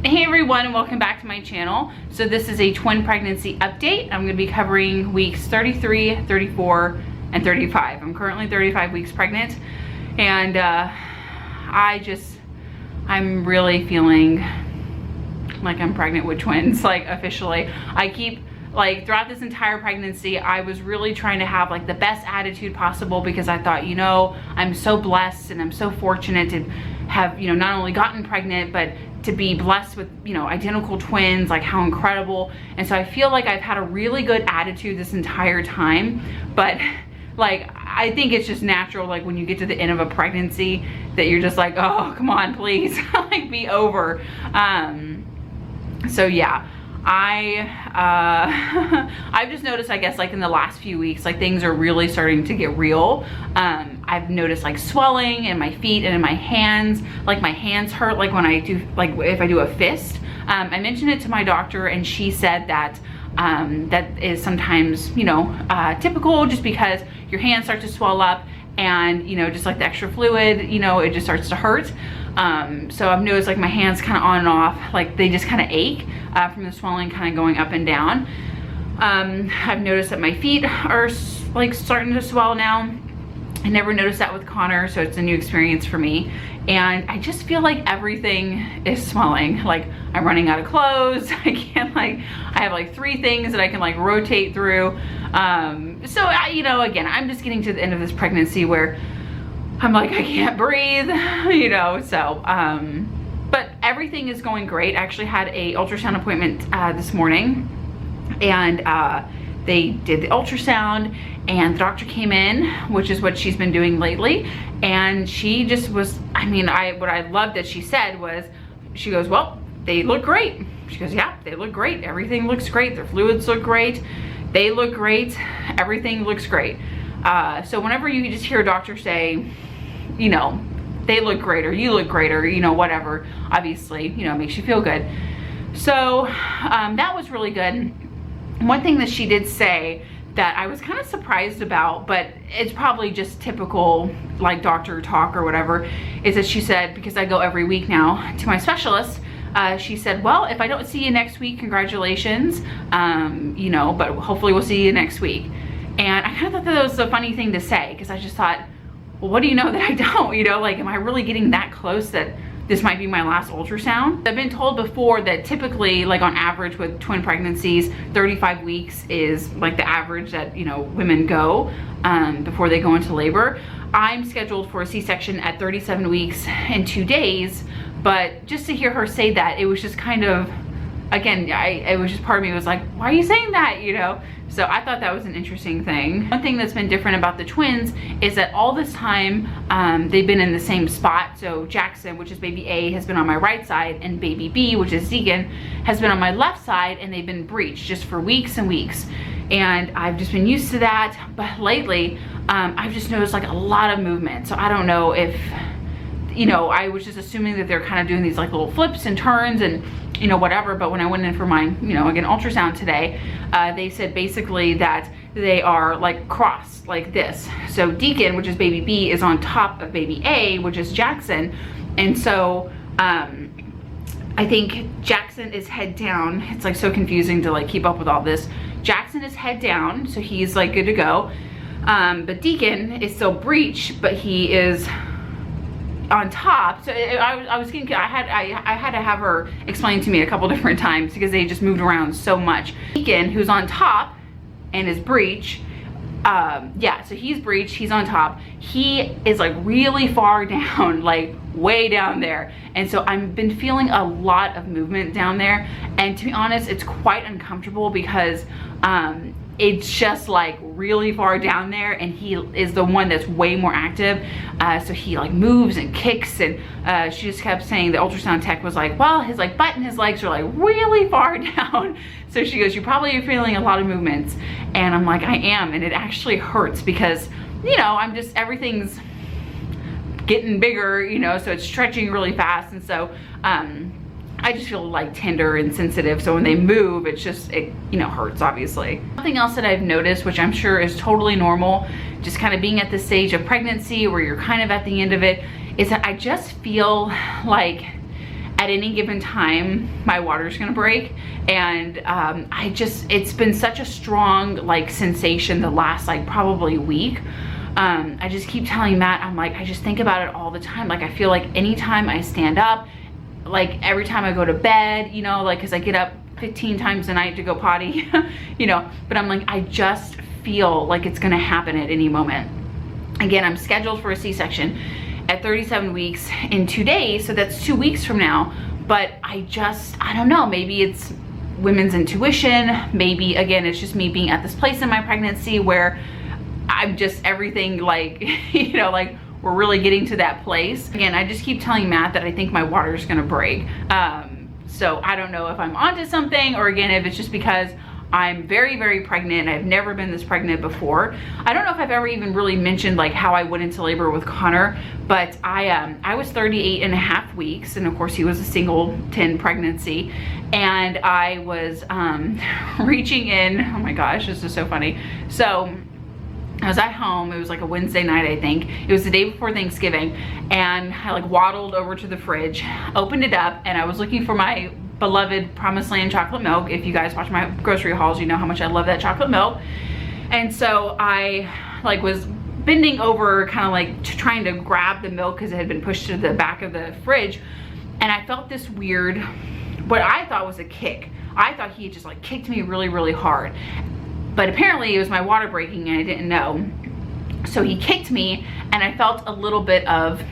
Hey everyone, and welcome back to my channel. So this is a twin pregnancy update. I'm going to be covering weeks 33, 34, and 35. I'm currently 35 weeks pregnant, and I'm really feeling like I'm pregnant with twins, like officially. I keep, like, throughout this entire pregnancy, I was really trying to have like the best attitude possible, because I thought, you know, I'm so blessed and I'm so fortunate to have, you know, not only gotten pregnant, but to be blessed with, you know, identical twins, like how incredible. And so I feel like I've had a really good attitude this entire time, but like, I think it's just natural, like when you get to the end of a pregnancy, that you're just like, oh, come on, please, like be over. So yeah, I've just noticed, I guess, like in the last few weeks, like things are really starting to get real. I've noticed like swelling in my feet and in my hands. Like my hands hurt, like when I do, like if I do a fist. I mentioned it to my doctor, and she said that that is sometimes, you know, typical, just because your hands start to swell up, and, you know, just like the extra fluid, you know, it just starts to hurt. So I've noticed like my hands kind of on and off, like they just kind of ache from the swelling kind of going up and down. I've noticed that my feet are like starting to swell now. I never noticed that with Connor, so it's a new experience for me. And I just feel like everything is swelling. Like I'm running out of clothes. I can't, like, I have like 3 things that I can like rotate through. So you know, again, I'm just getting to the end of this pregnancy where I'm like, I can't breathe, you know, so, but everything is going great. I actually had a ultrasound appointment this morning, and they did the ultrasound, and the doctor came in, which is what she's been doing lately, and she just was, I mean, what I loved that she said was, she goes, well, they look great. She goes, yeah, they look great. Everything looks great. Their fluids look great. They look great. Everything looks great. So whenever you just hear a doctor say, you know, they look great, or you look great, or, you know, whatever, obviously, you know, it makes you feel good. So that was really good. One thing that she did say that I was kind of surprised about, but it's probably just typical like doctor talk or whatever, is that she said, because I go every week now to my specialist, she said, well, if I don't see you next week, congratulations, you know, but hopefully we'll see you next week. And I kind of thought that was a funny thing to say, because I just thought, well, what do you know that I don't, you know, like, am I really getting that close that this might be my last ultrasound? I've been told before that typically, like on average with twin pregnancies, 35 weeks is like the average that, you know, women go before they go into labor. I'm scheduled for a C-section at 37 weeks and 2 days, but just to hear her say that, it was just kind of, again, it was just part of me was like, why are you saying that, you know? So I thought that was an interesting thing. One thing that's been different about the twins is that all this time they've been in the same spot. So Jackson, which is baby A, has been on my right side, and baby B, which is Deacon, has been on my left side, and they've been breached just for weeks and weeks. And I've just been used to that. But lately, I've just noticed like a lot of movement. So I don't know if, you know, I was just assuming that they're kind of doing these like little flips and turns and, you know, whatever. But when I went in for my, you know, again, ultrasound today, they said basically that they are like crossed like this. So Deacon, which is baby B, is on top of baby A, which is Jackson. And so I think Jackson is head down. It's like so confusing to like keep up with all this. Jackson is head down, so he's like good to go. But Deacon is still breached, but he is on top. So I was getting, I had to have her explain to me a couple different times, because they just moved around so much. Deacon, who's on top and is breech, yeah, so he's breech, he's on top. He is like really far down, like way down there. And so I've been feeling a lot of movement down there, and to be honest, it's quite uncomfortable, because it's just like really far down there, and he is the one that's way more active. So he like moves and kicks, and she just kept saying, the ultrasound tech was like, well, his like butt and his legs are like really far down. So she goes, you probably are feeling a lot of movements. And I'm like, I am, and it actually hurts, because, you know, I'm just, everything's getting bigger, you know, so it's stretching really fast. And so I just feel like tender and sensitive, so when they move, it's just, it, you know, hurts, obviously. Something else that I've noticed, which I'm sure is totally normal, just kind of being at this stage of pregnancy where you're kind of at the end of it, is that I just feel like at any given time my water's gonna break. And it's been such a strong like sensation the last like probably week. I just keep telling Matt, I'm like, I just think about it all the time. Like, I feel like anytime I stand up, like every time I go to bed, you know, like, cause I get up 15 times a night to go potty, you know, but I'm like, I just feel like it's gonna happen at any moment. Again, I'm scheduled for a C-section at 37 weeks in 2 days, so that's 2 weeks from now. But I don't know, maybe it's women's intuition, maybe again, it's just me being at this place in my pregnancy where I'm just everything like, you know, like we're really getting to that place. Again, I just keep telling Matt that I think my water's gonna break. So I don't know if I'm onto something, or again, if it's just because I'm very, very pregnant. I've never been this pregnant before. I don't know if I've ever even really mentioned like how I went into labor with Connor, but I was 38 and a half weeks. And of course he was a singleton pregnancy. And I was reaching in, oh my gosh, this is so funny. So I was at home, it was like a Wednesday night, I think. It was the day before Thanksgiving. And I like waddled over to the fridge, opened it up, and I was looking for my beloved Promised Land chocolate milk. If you guys watch my grocery hauls, you know how much I love that chocolate milk. And so I like was bending over, kind of like trying to grab the milk because it had been pushed to the back of the fridge. And I felt this weird, what I thought was a kick. I thought he had just like kicked me really, really hard. But apparently it was my water breaking and I didn't know. So he kicked me and I felt a little bit of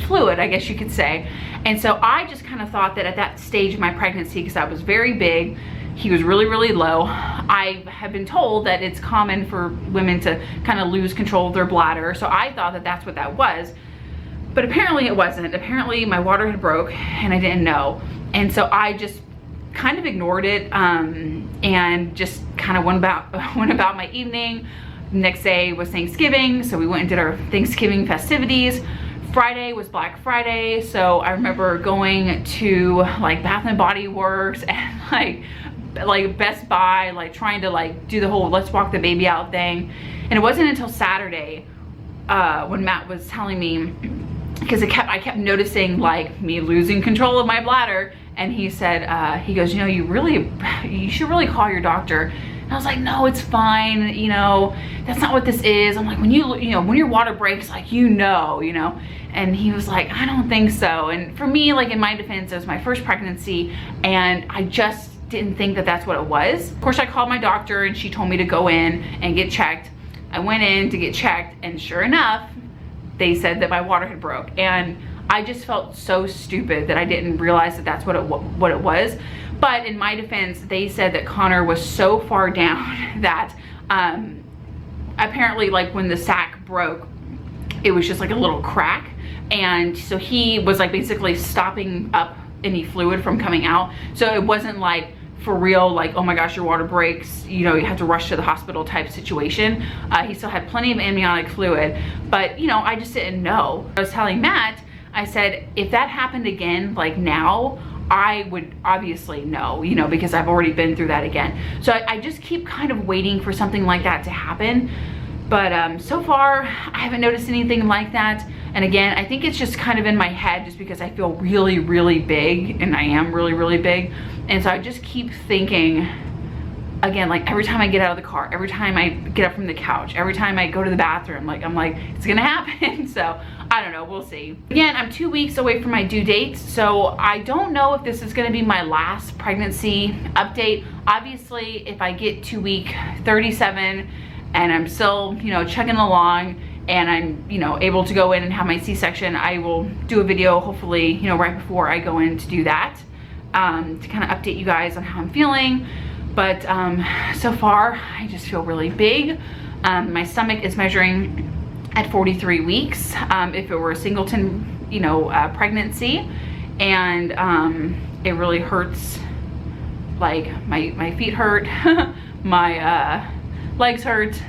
fluid, I guess you could say. And so I just kind of thought that at that stage of my pregnancy, because I was very big, he was really, really low. I have been told that it's common for women to kind of lose control of their bladder. So I thought that that's what that was. But apparently it wasn't. Apparently my water had broke and I didn't know. And so I just kind of ignored it and just kind of went about my evening. Next day was Thanksgiving, so we went and did our Thanksgiving festivities. Friday was Black Friday, so I remember going to like Bath and Body Works and like Best Buy, like trying to like do the whole let's walk the baby out thing. And it wasn't until Saturday when Matt was telling me, because I kept noticing like me losing control of my bladder, and he said, he goes, you know, you should really call your doctor. And I was like, no, it's fine, you know, that's not what this is. I'm like, when when your water breaks, like, you know. And he was like, I don't think so. And for me, like in my defense, it was my first pregnancy and I just didn't think that that's what it was. Of course, I called my doctor and she told me to go in and get checked. I went in to get checked and sure enough, they said that my water had broke. And I just felt so stupid that I didn't realize that that's what it was. But in my defense, they said that Connor was so far down that apparently like when the sac broke, it was just like a little crack. And so he was like basically stopping up any fluid from coming out. So it wasn't like for real, like, oh my gosh, your water breaks, you know, you have to rush to the hospital type situation. He still had plenty of amniotic fluid, but you know, I just didn't know. I was telling Matt, I said, if that happened again, like now, I would obviously know, you know, because I've already been through that again. So I just keep kind of waiting for something like that to happen. But so far, I haven't noticed anything like that. And again, I think it's just kind of in my head just because I feel really, really big, and I am really, really big. And so I just keep thinking, again, like every time I get out of the car, every time I get up from the couch, every time I go to the bathroom, like I'm like, it's gonna happen. So I don't know, we'll see. Again, I'm 2 weeks away from my due date, so I don't know if this is gonna be my last pregnancy update. Obviously, if I get to week 37 and I'm still, you know, chugging along and I'm, you know, able to go in and have my C-section, I will do a video hopefully, you know, right before I go in to do that, to kind of update you guys on how I'm feeling. But so far, I just feel really big. My stomach is measuring at 43 weeks, if it were a singleton, you know, pregnancy. And it really hurts, like my feet hurt, my legs hurt.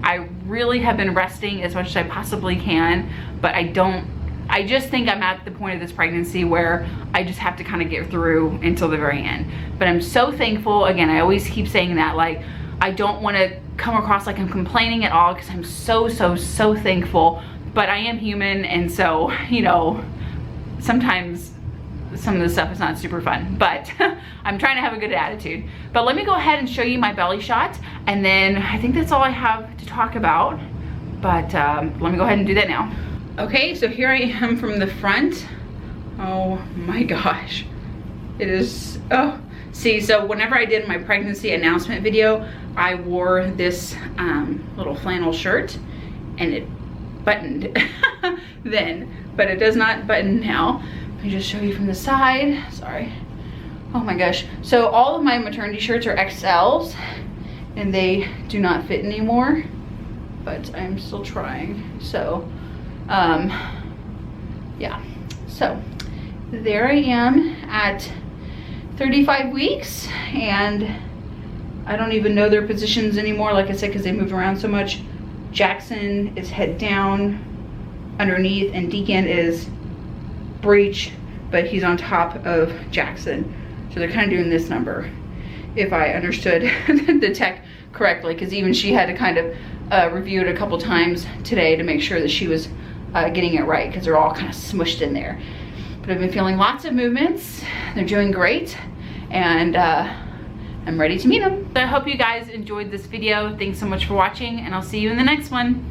I really have been resting as much as I possibly can, but I just think I'm at the point of this pregnancy where I just have to kind of get through until the very end. But I'm so thankful. Again, I always keep saying that, like, I don't want to come across like I'm complaining at all, because I'm so thankful. But I am human, and so, you know, sometimes some of the stuff is not super fun, but I'm trying to have a good attitude. But let me go ahead and show you my belly shot, and then I think that's all I have to talk about. But let me go ahead and do that now. Okay, so here I am from the front. Oh my gosh. It is, oh. See, so whenever I did my pregnancy announcement video, I wore this little flannel shirt, and it buttoned then, but it does not button now. Let me just show you from the side, sorry. Oh my gosh. So all of my maternity shirts are XLs, and they do not fit anymore, but I'm still trying. So, yeah. So there I am at 35 weeks, and I don't even know their positions anymore, like I said, because they moved around so much. Jackson is head down underneath, and Deacon is breech, but he's on top of Jackson. So they're kind of doing this number, if I understood the tech correctly, because even she had to kind of review it a couple times today to make sure that she was getting it right, because they're all kind of smushed in there. But I've been feeling lots of movements. They're doing great, and I'm ready to meet them. I hope you guys enjoyed this video. Thanks so much for watching, and I'll see you in the next one.